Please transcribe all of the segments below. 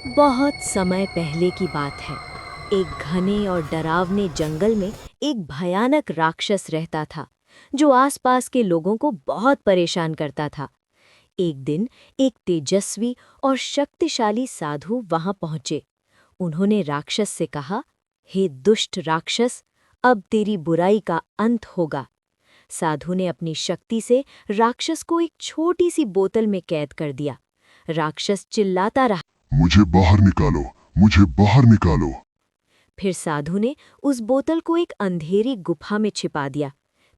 बहुत समय पहले की बात है। एक घने और डरावने जंगल में एक भयानक राक्षस रहता था, जो आसपास के लोगों को बहुत परेशान करता था। एक दिन एक तेजस्वी और शक्तिशाली साधु वहां पहुंचे। उन्होंने राक्षस से कहा, हे दुष्ट राक्षस, अब तेरी बुराई का अंत होगा। साधु ने अपनी शक्ति से राक्षस को एक छोटी सी बोतल में कैद कर दिया। राक्षस चिल्लाता रहा। मुझे बाहर निकालो, मुझे बाहर निकालो। फिर साधु ने उस बोतल को एक अंधेरी गुफा में छिपा दिया,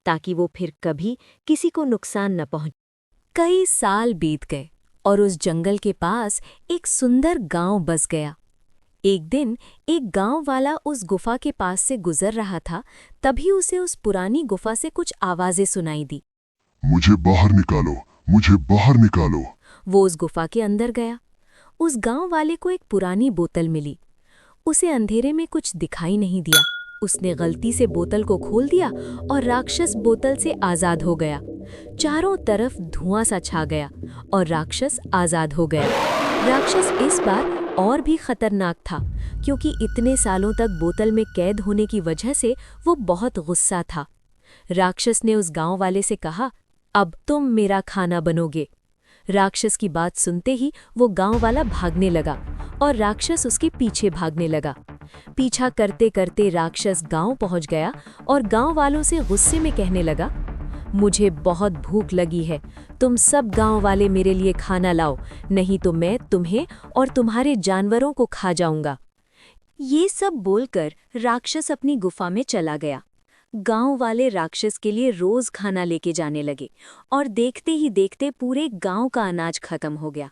ताकि वो फिर कभी किसी को नुकसान न पहुंचे। कई साल बीत गए और उस जंगल के पास एक सुंदर गांव बस गया। एक दिन एक गांव वाला उस गुफा के पास से गुजर रहा था, तभी उसे उस पुरानी गुफा से कुछ आवाजें सुनाई दी। मुझे बाहर निकालो, मुझे बाहर निकालो। वो उस गुफा के अंदर गया। उस गांव वाले को एक पुरानी बोतल मिली। उसे अंधेरे में कुछ दिखाई नहीं दिया। उसने गलती से बोतल को खोल दिया और राक्षस बोतल से आजाद हो गया। चारों तरफ धुआं सा छा गया और राक्षस आजाद हो गया। राक्षस इस बार और भी खतरनाक था, क्योंकि इतने सालों तक बोतल में कैद होने की वजह से वो बहुत गुस्सा था। राक्षस ने उस गांव वाले से कहा, अब तुम मेरा खाना बनोगे। राक्षस की बात सुनते ही वो गांव वाला भागने लगा और राक्षस उसके पीछे भागने लगा। पीछा करते करते राक्षस गांव पहुंच गया और गांव वालों से गुस्से में कहने लगा, मुझे बहुत भूख लगी है, तुम सब गांव वाले मेरे लिए खाना लाओ, नहीं तो मैं तुम्हें और तुम्हारे जानवरों को खा जाऊंगा। ये सब बोलकर राक्षस अपनी गुफा में चला गया। गांव वाले राक्षस के लिए रोज खाना लेके जाने लगे और देखते ही देखते पूरे गांव का अनाज खत्म हो गया।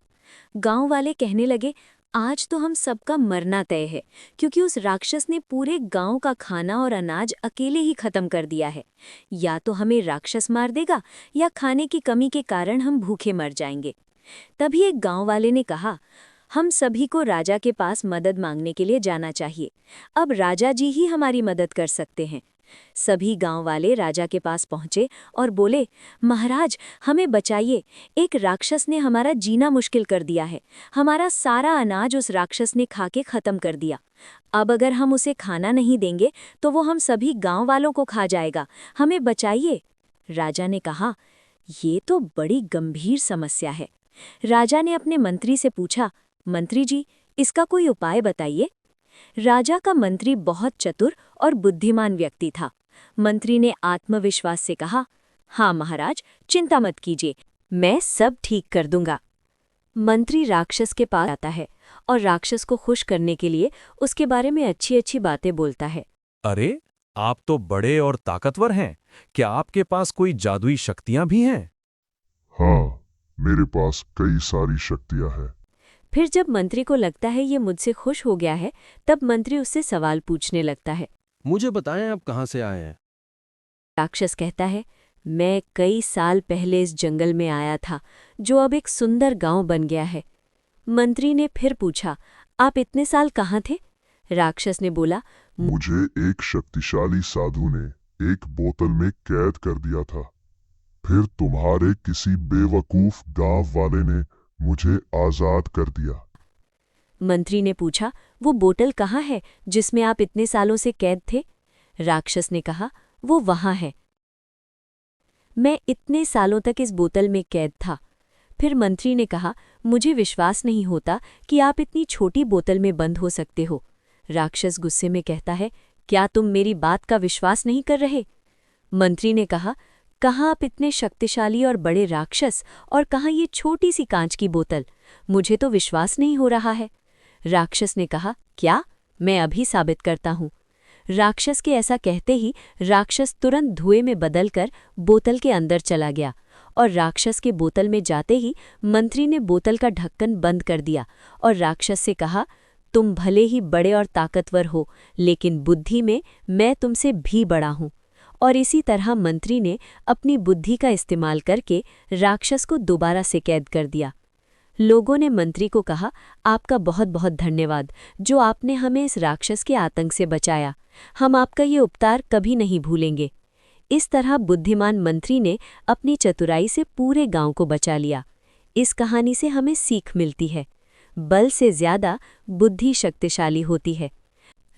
गांव वाले कहने लगे, आज तो हम सबका मरना तय है, क्योंकि उस राक्षस ने पूरे गांव का खाना और अनाज अकेले ही खत्म कर दिया है। या तो हमें राक्षस मार देगा या खाने की कमी के कारण हम भूखे मर जाएंगे। तभी एक गांव वाले ने कहा, हम सभी को राजा के पास मदद मांगने के लिए जाना चाहिए। अब राजा जी ही हमारी मदद कर सकते हैं। सभी गांव वाले राजा के पास पहुंचे और बोले, महाराज हमें बचाइए, एक राक्षस ने हमारा जीना मुश्किल कर दिया है। हमारा सारा अनाज उस राक्षस ने खा के खत्म कर दिया। अब अगर हम उसे खाना नहीं देंगे तो वो हम सभी गांव वालों को खा जाएगा, हमें बचाइए। राजा ने कहा, ये तो बड़ी गंभीर समस्या है। राजा ने अपने मंत्री से पूछा, मंत्री जी, इसका कोई उपाय बताइए। राजा का मंत्री बहुत चतुर और बुद्धिमान व्यक्ति था। मंत्री ने आत्मविश्वास से कहा, हाँ महाराज, चिंता मत कीजिए, मैं सब ठीक कर दूंगा। मंत्री राक्षस के पास आता है और राक्षस को खुश करने के लिए उसके बारे में अच्छी अच्छी बातें बोलता है। अरे, आप तो बड़े और ताकतवर हैं। क्या आपके पास कोई जादुई शक्तियां भी हैं? हाँ, मेरे पास कई सारी शक्तियां हैं। फिर जब मंत्री को लगता है ये मुझसे खुश हो गया है, तब मंत्री उससे सवाल पूछने लगता है। मुझे बताएं, आप कहाँ से आए हैं? राक्षस कहता है, मैं कई साल पहले इस जंगल में आया था, जो अब एक सुंदर गांव बन गया है। मंत्री ने फिर पूछा, आप इतने साल कहाँ थे? राक्षस ने बोला, मुझे एक शक्तिशाली साधु ने एक बोतल में कैद कर दिया था। फिर तुम्हारे किसी बेवकूफ गांव वाले ने मुझे आजाद कर दिया। मंत्री ने पूछा, वो बोतल कहाँ है जिसमें आप इतने सालों से कैद थे? राक्षस ने कहा, वो वहाँ है। मैं इतने सालों तक इस बोतल में कैद था। फिर मंत्री ने कहा, मुझे विश्वास नहीं होता कि आप इतनी छोटी बोतल में बंद हो सकते हो। राक्षस गुस्से में कहता है, क्या तुम मेरी बात का विश्वास नहीं कर रहे? मंत्री ने कहा, कहाँ आप इतने शक्तिशाली और बड़े राक्षस और कहाँ ये छोटी सी कांच की बोतल? मुझे तो विश्वास नहीं हो रहा है। राक्षस ने कहा, क्या? मैं अभी साबित करता हूँ। राक्षस के ऐसा कहते ही राक्षस तुरंत धुएं में बदलकर बोतल के अंदर चला गया और राक्षस के बोतल में जाते ही मंत्री ने बोतल का ढक्कन बंद कर दिया और राक्षस से कहा, तुम भले ही बड़े और ताकतवर हो, लेकिन बुद्धि में मैं तुमसे भी बड़ा हूँ। और इसी तरह मंत्री ने अपनी बुद्धि का इस्तेमाल करके राक्षस को दोबारा से कैद कर दिया। लोगों ने मंत्री को कहा, आपका बहुत बहुत धन्यवाद, जो आपने हमें इस राक्षस के आतंक से बचाया। हम आपका ये उपकार कभी नहीं भूलेंगे। इस तरह बुद्धिमान मंत्री ने अपनी चतुराई से पूरे गांव को बचा लिया। इस कहानी से हमें सीख मिलती है, बल से ज्यादा बुद्धि शक्तिशाली होती है।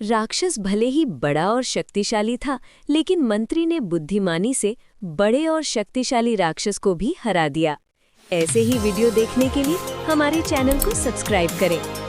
राक्षस भले ही बड़ा और शक्तिशाली था, लेकिन मंत्री ने बुद्धिमानी से बड़े और शक्तिशाली राक्षस को भी हरा दिया। ऐसे ही वीडियो देखने के लिए हमारे चैनल को सब्सक्राइब करें।